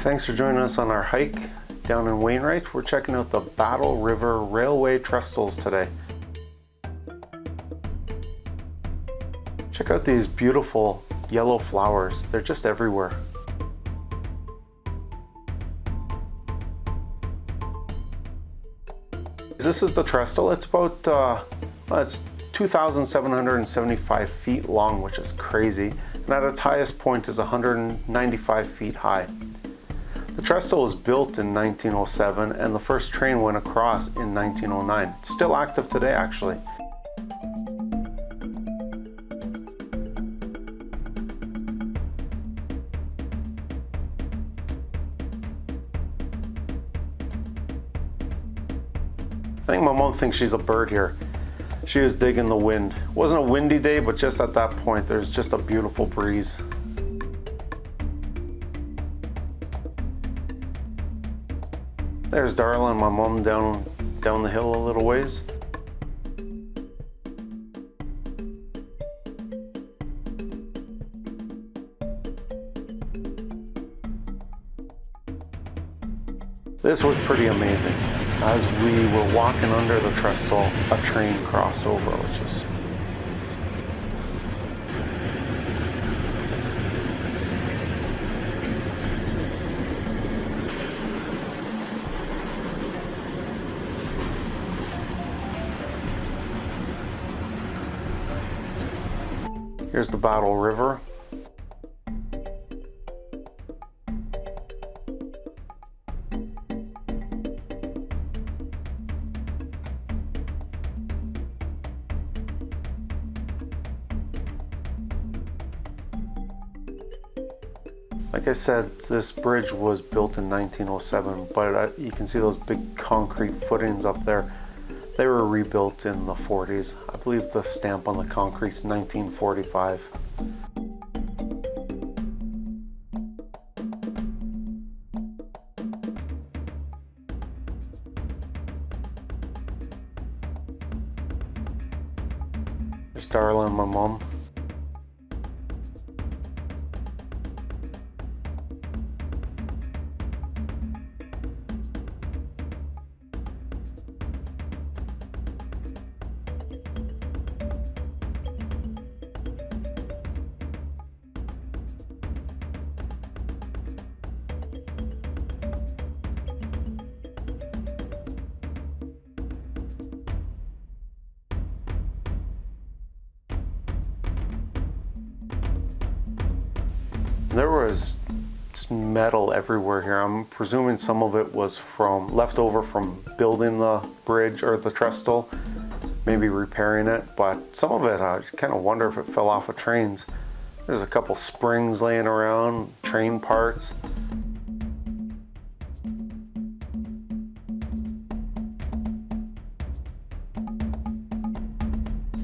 thanks for joining us on our hike down in Wainwright. We're checking out the Battle River Railway Trestles today. Check out these beautiful yellow flowers. They're just everywhere. This is the trestle. It's about it's 2,775 feet long, which is crazy, and at its highest point is 195 feet high. The trestle was built in 1907 and the first train went across in 1909. It's still active today, actually. I think my mom thinks she's a bird here. She was digging the wind. It wasn't a windy day, but just at that point, there's just a beautiful breeze. There's Darla and my mom down the hill a little ways. This was pretty amazing. As we were walking under the trestle, a train crossed over, which is here's the Battle River. Like I said, this bridge was built in 1907, but you can see those big concrete footings up there. They were rebuilt in the 40s. I believe the stamp on the concrete's 1945. There's Darla and my mom. There was metal everywhere here. I'm presuming some of it was left over from building the bridge or the trestle, maybe repairing it, but some of it, I kind of wonder if it fell off of trains. There's a couple springs laying around, train parts.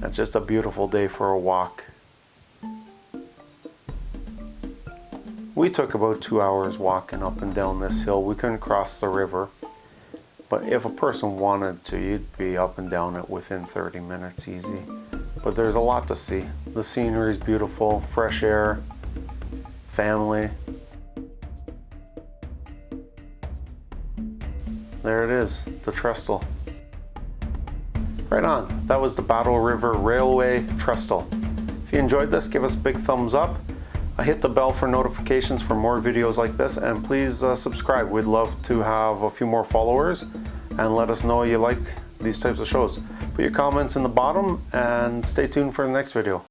It's just a beautiful day for a walk. We took about 2 hours walking up and down this hill. We couldn't cross the river, but if a person wanted to, you'd be up and down it within 30 minutes easy. But there's a lot to see. The scenery is beautiful, fresh air, family. There it is, the trestle. Right on, that was the Battle River Railway Trestle. If you enjoyed this, give us a big thumbs up. Hit the bell for notifications for more videos like this, and please subscribe. We'd love to have a few more followers, and let us know you like these types of shows. Put your comments in the bottom and stay tuned for the next video.